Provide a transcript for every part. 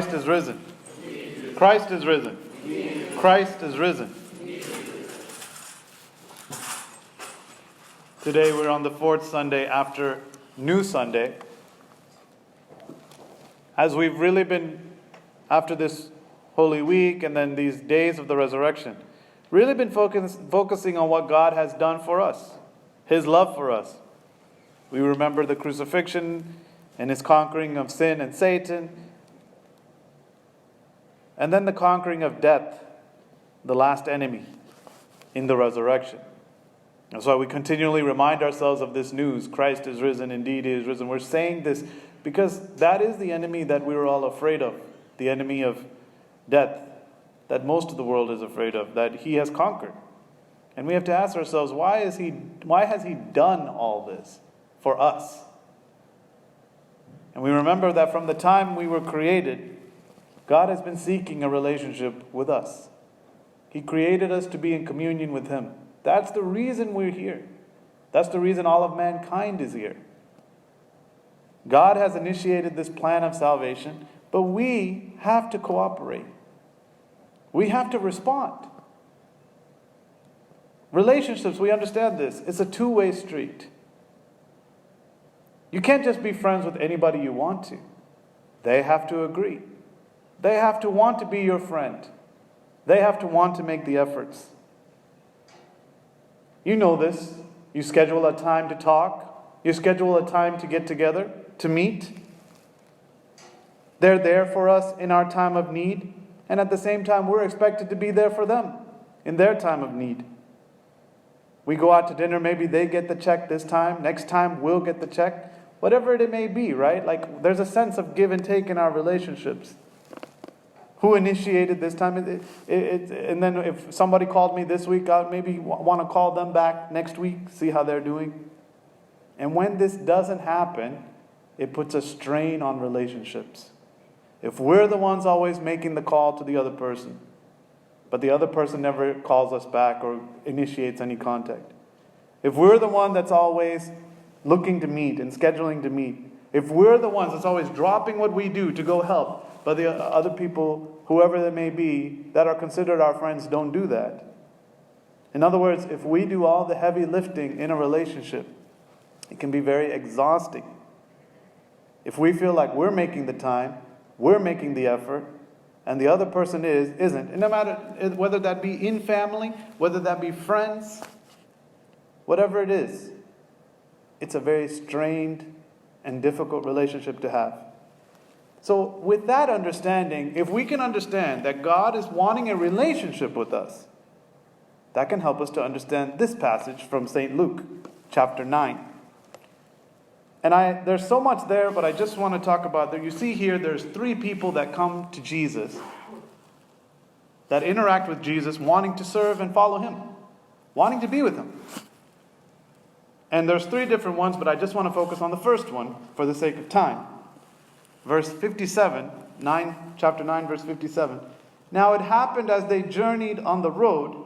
Christ is risen. Christ is risen. Christ is risen. Today we're on the fourth Sunday after New Sunday. As we've really been, after this Holy Week and then these days of the resurrection, really been focusing on what God has done for us, His love for us. We remember the crucifixion and His conquering of sin and Satan, and then the conquering of death, the last enemy, in the resurrection. That's why we continually remind ourselves of this news. Christ is risen, indeed He is risen. We're saying this because that is the enemy that we were all afraid of, the enemy of death, that most of the world is afraid of, that He has conquered. And we have to ask ourselves, why has He done all this for us? And we remember that from the time we were created, God has been seeking a relationship with us. He created us to be in communion with Him. That's the reason we're here. That's the reason all of mankind is here. God has initiated this plan of salvation, but we have to cooperate. We have to respond. Relationships, we understand this. It's a two-way street. You can't just be friends with anybody you want to. They have to agree. They have to want to be your friend. They have to want to make the efforts. You know this. You schedule a time to talk. You schedule a time to get together, to meet. They're there for us in our time of need. And at the same time, we're expected to be there for them in their time of need. We go out to dinner, maybe they get the check this time. Next time, we'll get the check. Whatever it may be, right? Like, there's a sense of give and take in our relationships. Who initiated this time? And then if somebody called me this week, I'll maybe want to call them back next week, see how they're doing. And when this doesn't happen, it puts a strain on relationships. If we're the ones always making the call to the other person, but the other person never calls us back or initiates any contact. If we're the one that's always looking to meet and scheduling to meet, if we're the ones that's always dropping what we do to go help, but the other people, whoever they may be, that are considered our friends, don't do that. In other words, if we do all the heavy lifting in a relationship, it can be very exhausting. If we feel like we're making the time, we're making the effort, and the other person isn't, and no matter whether that be in family, whether that be friends, whatever it is, it's a very strained and difficult relationship to have. So with that understanding, if we can understand that God is wanting a relationship with us, that can help us to understand this passage from St. Luke, chapter 9. And there's so much there, but I just want to talk about that. You see here, there's three people that come to Jesus, that interact with Jesus, wanting to serve and follow Him, wanting to be with Him. And there's three different ones, but I just want to focus on the first one for the sake of time. Verse 57, chapter 9, verse 57. Now it happened as they journeyed on the road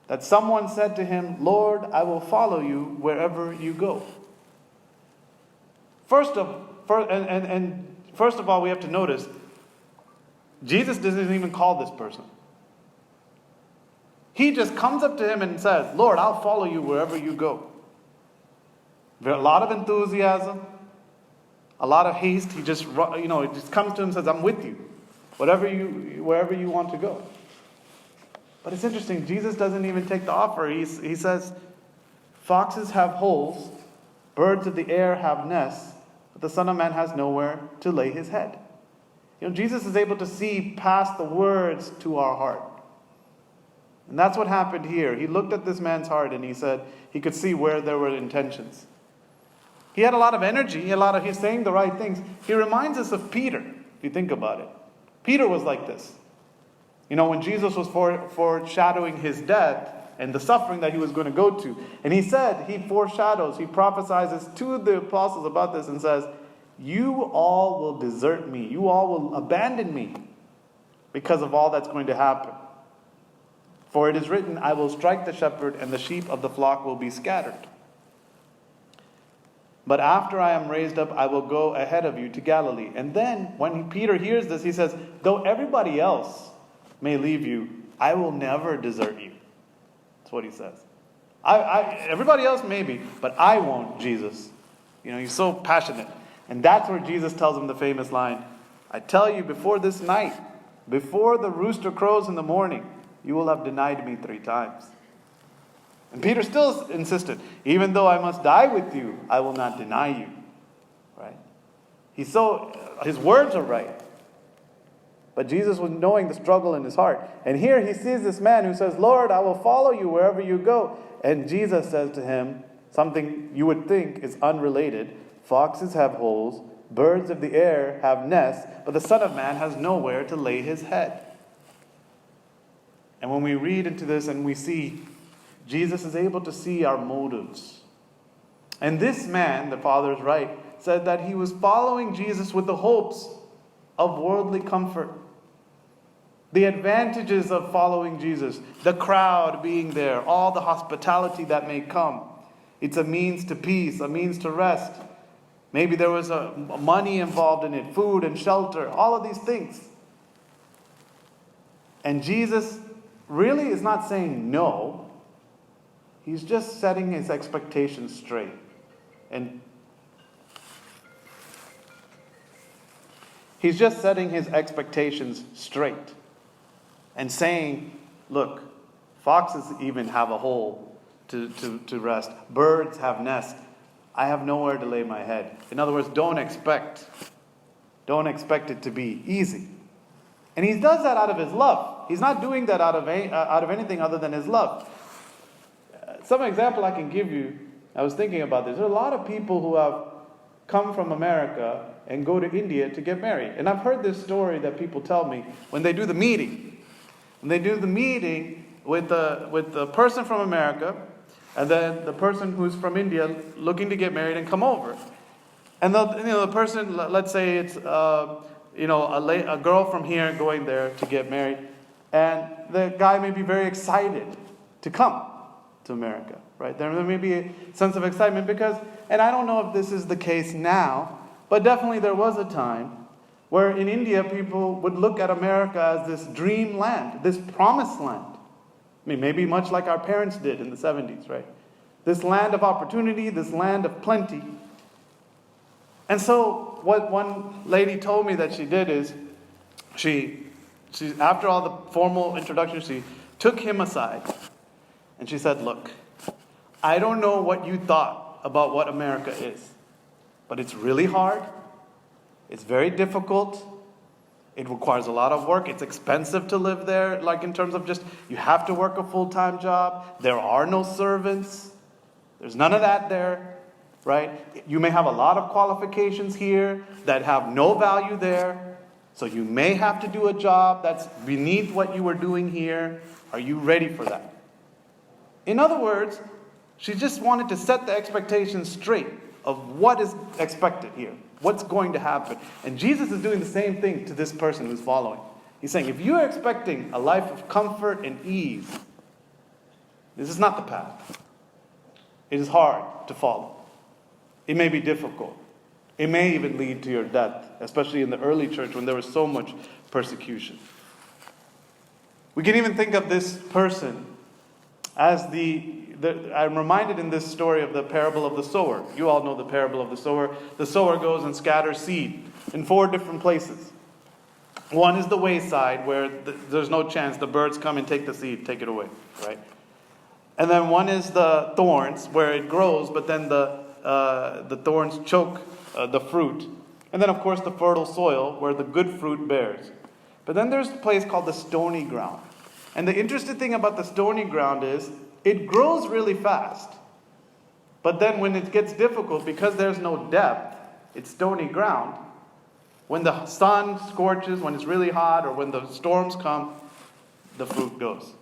that someone said to Him, Lord, I will follow you wherever you go. First of all, we have to notice, Jesus doesn't even call this person. He just comes up to him and says, Lord, I'll follow you wherever you go. There's a lot of enthusiasm, a lot of haste. He just, it just comes to him and says, I'm with you, wherever you want to go. But it's interesting, Jesus doesn't even take the offer. He says, foxes have holes, birds of the air have nests, but the Son of Man has nowhere to lay His head. Jesus is able to see past the words to our heart. And that's what happened here. He looked at this man's heart and he said he could see where there were intentions. He had a lot of energy. He's saying the right things. He reminds us of Peter, if you think about it. Peter was like this. When Jesus was foreshadowing His death and the suffering that He was going to go to. And He said, He foreshadows, He prophesies to the apostles about this and says, you all will desert me. You all will abandon me because of all that's going to happen. For it is written, I will strike the shepherd and the sheep of the flock will be scattered. But after I am raised up, I will go ahead of you to Galilee. And then, when Peter hears this, he says, though everybody else may leave you, I will never desert you. That's what he says. Everybody else maybe, but I won't, Jesus. He's so passionate. And that's where Jesus tells him the famous line, I tell you, before this night, before the rooster crows in the morning, you will have denied me 3 times. And Peter still insisted, even though I must die with you, I will not deny you. Right? His words are right. But Jesus was knowing the struggle in his heart. And here he sees this man who says, Lord, I will follow you wherever you go. And Jesus says to him, something you would think is unrelated, foxes have holes, birds of the air have nests, but the Son of Man has nowhere to lay his head. And when we read into this and we see, Jesus is able to see our motives. And this man, the Father is right, said that he was following Jesus with the hopes of worldly comfort. The advantages of following Jesus, the crowd being there, all the hospitality that may come. It's a means to peace, a means to rest. Maybe there was money involved in it, food and shelter, all of these things. And Jesus really is not saying no. He's just setting his expectations straight. And he's just setting his expectations straight. And saying, look, foxes even have a hole to rest. Birds have nests. I have nowhere to lay my head. In other words, don't expect it to be easy. And he does that out of his love. He's not doing that out of anything other than his love. Some example I can give you, I was thinking about this. There are a lot of people who have come from America and go to India to get married. And I've heard this story that people tell me when they do the meeting. When they do the meeting with the person from America and then the person who's from India looking to get married and come over. And the person, let's say it's a girl from here going there to get married, and the guy may be very excited to come to America, right? There may be a sense of excitement because, and I don't know if this is the case now, but definitely there was a time where in India people would look at America as this dream land, this promised land. I mean, maybe much like our parents did in the 70s, right? This land of opportunity, this land of plenty. And so what one lady told me that she did is, she after all the formal introduction, she took him aside and she said, look, I don't know what you thought about what America is, but it's really hard. It's very difficult. It requires a lot of work. It's expensive to live there, like in terms of just, you have to work a full-time job. There are no servants. There's none of that there, right? You may have a lot of qualifications here that have no value there. So you may have to do a job that's beneath what you were doing here. Are you ready for that? In other words, she just wanted to set the expectations straight of what is expected here. What's going to happen? And Jesus is doing the same thing to this person who's following. He's saying, if you're expecting a life of comfort and ease, this is not the path. It is hard to follow. It may be difficult. It may even lead to your death, especially in the early church when there was so much persecution. We can even think of this person as I'm reminded in this story of the parable of the sower. You all know the parable of the sower. The sower goes and scatters seed in 4 different places. One is the wayside where there's no chance. The birds come and take the seed, take it away, right? And then one is the thorns where it grows, but then the thorns choke the fruit. And then, of course, the fertile soil where the good fruit bears. But then there's a place called the stony ground. And the interesting thing about the stony ground is it grows really fast. But then when it gets difficult, because there's no depth, it's stony ground. When the sun scorches, when it's really hot, or when the storms come, the fruit goes.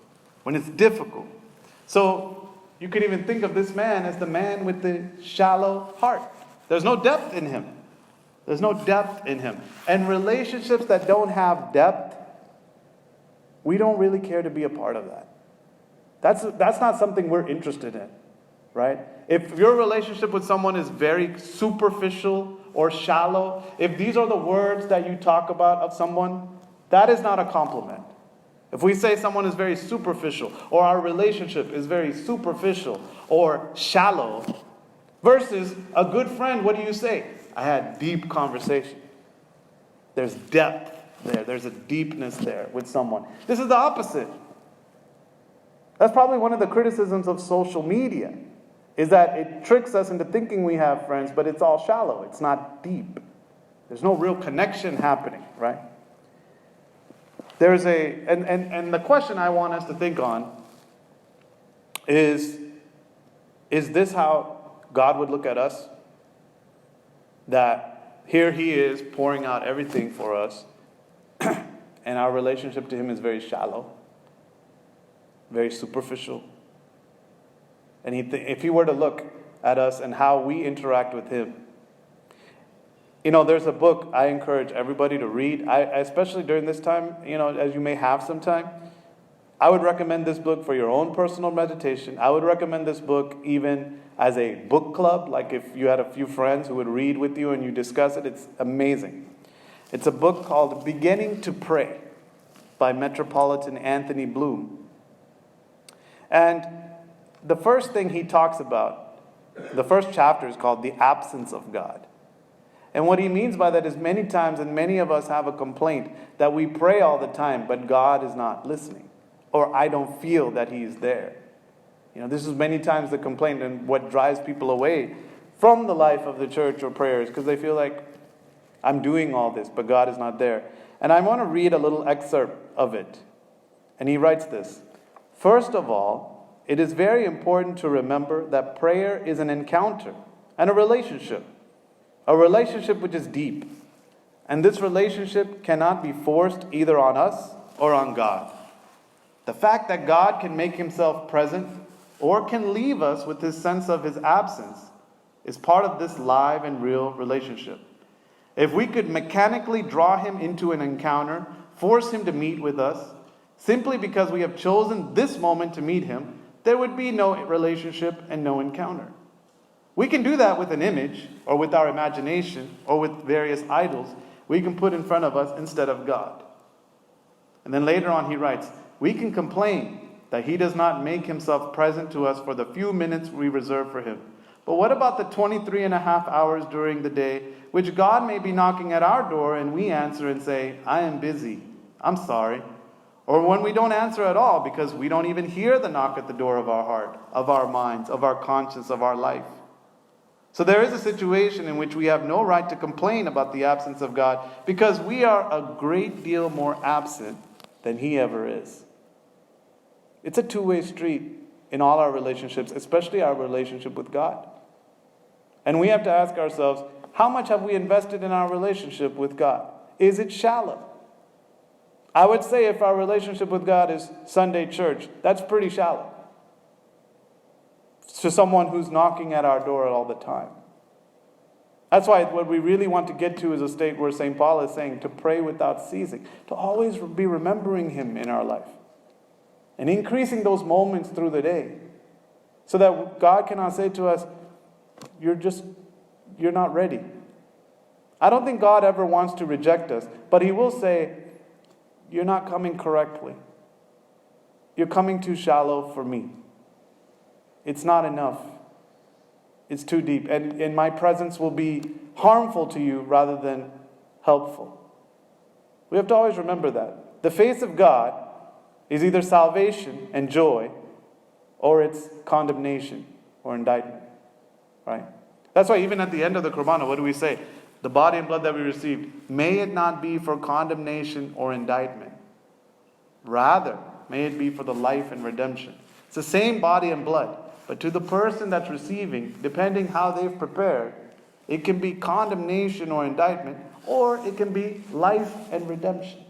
When it's difficult. So you could even think of this man as the man with the shallow heart. There's no depth in him. There's no depth in him. And relationships that don't have depth, we don't really care to be a part of that. That's not something we're interested in. right? If your relationship with someone is very superficial or shallow, if these are the words that you talk about of someone, that is not a compliment. If we say someone is very superficial, or our relationship is very superficial or shallow, versus a good friend, what do you say? I had deep conversation. There's depth there. There's a deepness there with someone. This is the opposite. That's probably one of the criticisms of social media, is that it tricks us into thinking we have friends, but it's all shallow. It's not deep. There's no real connection happening, right? There's and the question I want us to think on is this how God would look at us? That here He is pouring out everything for us, and our relationship to Him is very shallow, very superficial. And if He were to look at us and how we interact with Him, there's a book I encourage everybody to read. Especially during this time, as you may have some time, I would recommend this book for your own personal meditation. I would recommend this book even as a book club, like if you had a few friends who would read with you and you discuss it. It's amazing. It's a book called Beginning to Pray by Metropolitan Anthony Bloom. And the first thing he talks about, the first chapter is called The Absence of God. And what he means by that is many times, and many of us have a complaint, that we pray all the time, but God is not listening. Or I don't feel that He's there. This is many times the complaint, and what drives people away from the life of the church or prayers, because they feel like, I'm doing all this, but God is not there. And I want to read a little excerpt of it. And he writes this: first of all, it is very important to remember that prayer is an encounter and a relationship which is deep. And this relationship cannot be forced either on us or on God. The fact that God can make Himself present or can leave us with His sense of His absence is part of this live and real relationship. If we could mechanically draw Him into an encounter, force Him to meet with us, simply because we have chosen this moment to meet Him, there would be no relationship and no encounter. We can do that with an image, or with our imagination, or with various idols we can put in front of us instead of God. And then later on he writes, we can complain that He does not make Himself present to us for the few minutes we reserve for Him. But what about the 23 and a half hours during the day, which God may be knocking at our door and we answer and say, I am busy, I'm sorry. Or when we don't answer at all because we don't even hear the knock at the door of our heart, of our minds, of our conscience, of our life. So there is a situation in which we have no right to complain about the absence of God, because we are a great deal more absent than He ever is. It's a two-way street in all our relationships, especially our relationship with God. And we have to ask ourselves, how much have we invested in our relationship with God? Is it shallow? I would say if our relationship with God is Sunday church, that's pretty shallow. To someone who's knocking at our door all the time. That's why what we really want to get to is a state where St. Paul is saying to pray without ceasing, to always be remembering Him in our life, and increasing those moments through the day, so that God cannot say to us, you're not ready. I don't think God ever wants to reject us, but He will say, you're not coming correctly. You're coming too shallow for me. It's not enough. It's too deep. And my presence will be harmful to you rather than helpful. We have to always remember that. The face of God is either salvation and joy, or it's condemnation or indictment. Right? That's why even at the end of the Qurbana, what do we say? The body and blood that we received, may it not be for condemnation or indictment. Rather, may it be for the life and redemption. It's the same body and blood. But to the person that's receiving, depending how they've prepared, it can be condemnation or indictment, or it can be life and redemption.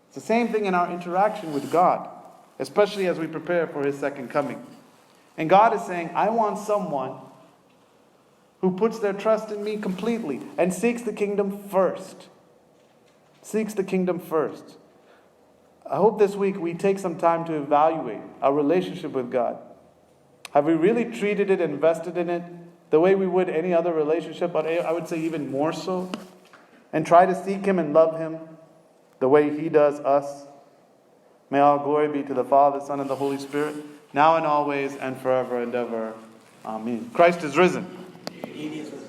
It's the same thing in our interaction with God, especially as we prepare for His second coming. And God is saying, I want someone who puts their trust in me completely and seeks the kingdom first. Seeks the kingdom first. I hope this week we take some time to evaluate our relationship with God. Have we really treated it, invested in it, the way we would any other relationship, but I would say even more so? And try to seek Him and love Him the way He does us? May all glory be to the Father, Son, and the Holy Spirit, now and always and forever and ever. Amen. Christ is risen. He is risen.